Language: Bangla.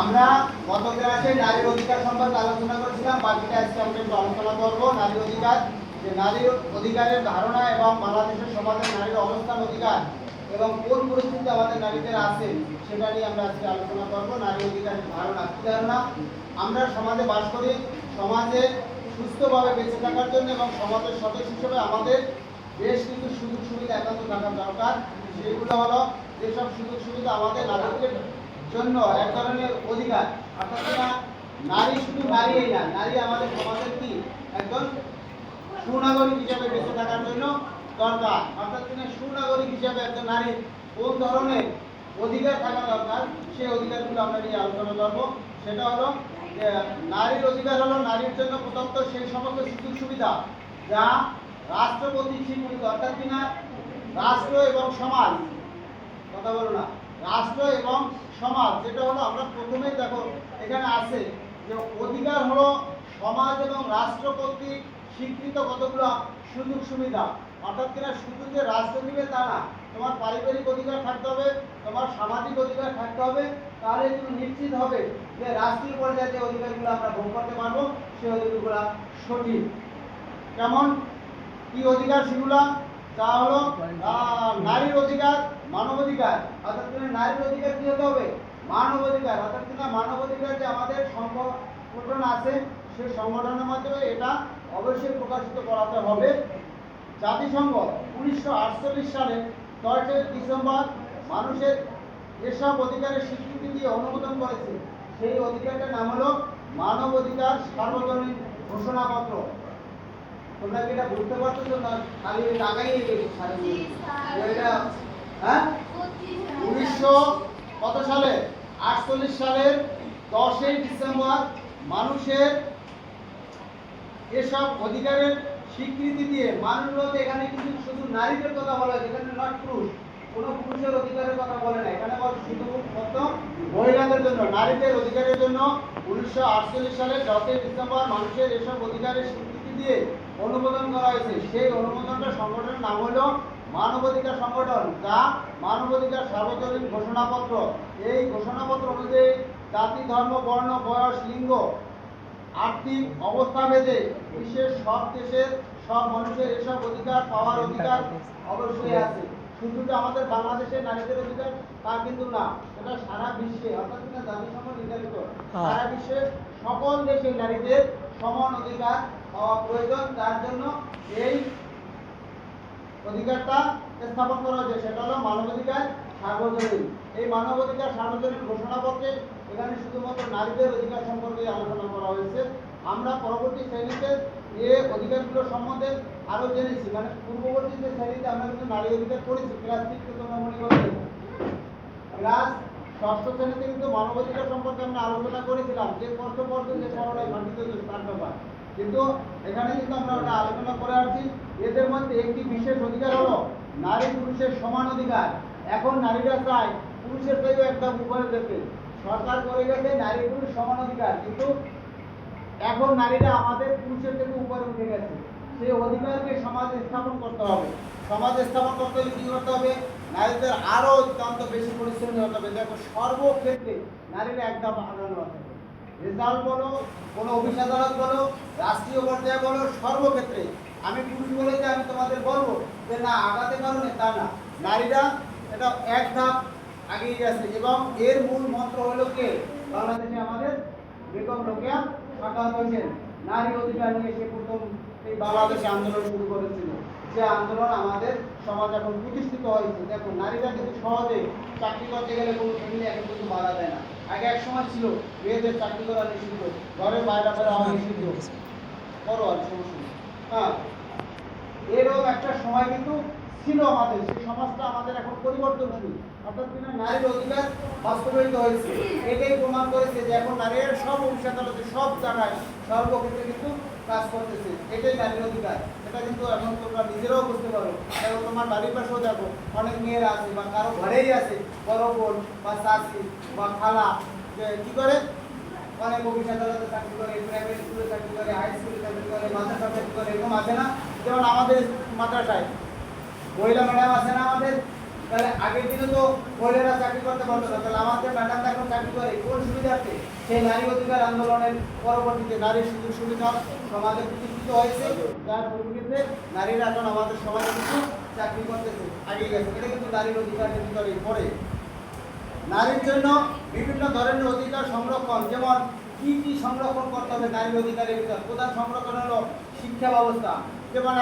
আমরা গত ক্লাসে নারীর অধিকার সম্পর্কে আলোচনা করেছিলাম। বাকিটা আজকে আমরা একটু আলোচনা করব নারীর অধিকার, যে নারীর অধিকারের ধারণা এবং বাংলাদেশের সমাজে নারীর অবস্থান, অধিকার এবং কোন পরিস্থিতি আমাদের নারীদের আছে সেটা নিয়ে আমরা আজকে আলোচনা করব। নারী অধিকারের ধারণা কি ধারণা? আমরা সমাজে বাস করি, সমাজে সুস্থভাবে বেঁচে থাকার জন্য এবং সমাজের সদস্য হিসেবে আমাদের বেশ কিছু সুযোগ সুবিধা একান্ত থাকা দরকার। সেগুলো হলো যেসব সুযোগ সুবিধা আমাদের নারীদের জন্য এক ধরনের অধিকার, অর্থাৎ নারী শুধু নারীই না, নারী আমাদের সমাজের কি একজন সুনাগরিক হিসেবে বেঁচে থাকার জন্য দরকার। অর্থাৎ সুনাগরিক হিসেবে একজন নারী কোন ধরনের অধিকার থাকা দরকার সেই অধিকারগুলো আমরা নিয়ে আলোচনা করবো। সেটা হলো যে নারীর অধিকার হলো নারীর জন্য প্রদত্ত সেই সমস্ত সুযোগ সুবিধা যা রাষ্ট্র কর্তৃক স্বীকৃত, অর্থাৎ রাষ্ট্র এবং সমাজ, কথা বলো না, রাষ্ট্র এবং সমাজ, যেটা হলো আমরা প্রথমেই দেখো এখানে আছে যে অধিকার হলো সমাজ এবং রাষ্ট্র কর্তৃক স্বীকৃত কতগুলো সুযোগ সুবিধা। অর্থাৎ শুধু যে রাষ্ট্র দিবে তা না, তোমার পারিবারিক অধিকার থাকতে হবে, তোমার সামাজিক অধিকার থাকতে হবে, তাহলে তুমি নিশ্চিত হবে যে রাষ্ট্রীয় পর্যায়ে যে অধিকারগুলো আমরা ভোগ করতে পারবো সেই অধিকারগুলো সঠিক। কেমন কি অধিকার সেগুলো? তা হলো নারীর অধিকার, মানবাধিকার। অর্থাৎ নারীর অধিকার কি হতে হবে? মানবাধিকার। অর্থাৎ মানবাধিকার যে আমাদের সংগঠন আছে সেই সংগঠনের মাধ্যমে এটা অবশ্যই প্রকাশিত করাতে হবে। জাতিসংঘ 1948 সালে 10 ডিসেম্বর মানুষের এসব অধিকারের স্বীকৃতি দিয়ে অনুমোদন করেছে। সেই অধিকারটার নাম হলো মানব অধিকার সার্বজনীন ঘোষণাপত্র। তোমরা কি এটা বুঝতে পারছো না? খালি টাকাই এটা হ্যাঁ 1900 কত সালে 48 সালের 10 ডিসেম্বর মানুষের এসব অধিকারের স্বীকৃতি দিয়ে, মানুষ বলতে এখানে কিন্তু শুধু নারীদের কথা বলা হয়, এখানে নট পুরুষ, কোনো পুরুষের অধিকারের কথা বলে না, এখানে শুধু মহিলাদের জন্য, নারীদের অধিকারের জন্য 1948 সালের 10 ডিসেম্বর মানুষের এসব অধিকারের স্বীকৃতি দিয়ে অনুমোদন করা হয়েছে। সেই অনুমোদনটা সংগঠনের নাম হলো মানবাধিকার সংগঠন, যা মানবাধিকার সার্বজনীন ঘোষণাপত্র। এই ঘোষণাপত্র অনুযায়ী জাতি, ধর্ম, বর্ণ, বয়স, লিঙ্গ, আর্থিক অবস্থা ভেদে বিশ্বের সব দেশের সব মানুষের এসব অধিকার পাওয়ার অধিকার অবশ্যই আছে। শুধু যে আমাদের বাংলাদেশের নারীদের অধিকার তা কিন্তু না, এটা সারা বিশ্বে, অর্থাৎ জাতিসংঘ নির্ধারিত সারা বিশ্বের সকল দেশের নারীদের সমান অধিকার পাওয়া প্রয়োজন। তার জন্য এই অধিকারটা স্থাপন করা হয়েছে, সেটা হলো মানবাধিকার সার্বজনীন। এই মানবাধিকার সার্বজনীন ঘোষণাপত্রে এখানে শুধুমাত্র নারীদের অধিকার সম্পর্কে আলোচনা করা হয়েছে। আমরা পরবর্তী শ্রেণীতে এই অধিকারগুলো সম্বন্ধে আরো জেনেছি, মানে পূর্ববর্তী যে শ্রেণীতে আমরা কিন্তু নারী অধিকার পড়েছি, ক্লাস 6 তোমরা মনে করবে, ক্লাস 6ষ্ঠ শ্রেণীতে কিন্তু মানবাধিকার সম্পর্কে আমরা আলোচনা করেছিলাম, যে কষ্ট পর্যন্ত যে সরলায় মাটিতে তার ব্যাপার। কিন্তু এখানে কিন্তু আমরা ওটা আলোচনা করে আসছি। এদের মধ্যে একটি বিশেষ অধিকার হলো নারী পুরুষের সমান অধিকার। এখন নারীরা চায় পুরুষের থেকেও একদম উপরে যেতে, সরকার করে গেছে নারী পুরুষ সমান অধিকার, কিন্তু এখন নারীরা আমাদের পুরুষের থেকে উপরে উঠে গেছে। সেই অধিকারকে সমাজে স্থাপন করতে হবে। সমাজে স্থাপন করতে হলে কি করতে হবে? নারীদের আরো অত্যন্ত বেশি পরিশ্রমী হতে হবে। দেখো সর্বক্ষেত্রে নারীরা একদম আগানো আছে, রেজাল্ট বলো, কোনো অফিস আদালত বলো, রাষ্ট্রীয় পর্যায়ে বলো, সর্বক্ষেত্রে। আমি পুরুষ বলে যে আমি তোমাদের বলবো যে না আগাতে পারো না, তা না, নারীরা এটা এক ধাপ এগিয়ে গেছে। এবং এর মূল মন্ত্র হলো কে? বাংলাদেশে আমাদের বেগম রোকেয়া সাখাওয়াত হোসেন নারী অধিকার নিয়ে সে প্রথম এই বাংলাদেশে আন্দোলন শুরু করেছিল। যে আন্দোলন আমাদের সমাজ এখন প্রতিষ্ঠিত হয়েছে। দেখো নারীরা কিন্তু সহজে চাকরি করতে গেলে কোনো ফ্যামিলি এখন কিন্তু বাধা দেয় না। আগে এক সময় ছিল মেয়েদের চাকরি করা নিষিদ্ধ, ঘরের বাইরে বের হওয়া নিষিদ্ধ, বড় আর সমস্যা। হ্যাঁ, এরকম একটা সময় কিন্তু ছিল আমাদের, সেই সমাজটা আমাদের এখন পরিবর্তনশীল, অর্থাৎ নারীর অধিকার বাস্তবায়িত হয়েছে। এটাই প্রমাণ করেছে যে এখন নারীরা সব অফিস আদালতে, সব জায়গায়, সর্বক্ষেত্রে কিন্তু কাজ করতেছে। এটাই নারীর অধিকার। এটা কিন্তু এখন তোমরা নিজেরাও বুঝতে পারো। দেখো তোমার বাড়ির পাশেও দেখো অনেক মেয়েরা আছে, বা কারো ঘরেই আছে বড় বোন বা চাচি বা খালা, যে কি করে অনেক অফিস আদালতে চাকরি করে, প্রাইভেট স্কুলে চাকরি করে, হাই স্কুলে চাকরি করে, মাদ্রাসা চাকরি করে, এরকম আছে না? যেমন আমাদের মাদ্রাসায় মহিলা ম্যাডাম আছে না আমাদের, তাহলে আগের দিনে তো মহিলারা চাকরি করতে পারতো না, তাহলে আমাদের ম্যাডামরা এখন চাকরি করে কোন সুবিধার্থে? সেই নারী অধিকার আন্দোলনের পরবর্তীতে নারীর সুযোগ সুবিধা সমাজে প্রতিষ্ঠিত হয়েছে, যার পরিপ্রেক্ষিতে নারীরা এখন আমাদের সমাজে কিছু চাকরি করতেছে, এগিয়ে গেছে। এটা কিন্তু নারীর অধিকারের ভিতরে পড়ে। নারীর জন্য বিভিন্ন ধরনের অধিকার সংরক্ষণ, যেমন কি কি সংরক্ষণ করতে হবে নারীর অধিকারের ভিতর, প্রধান সংরক্ষণ হলো শিক্ষা ব্যবস্থা, যেমন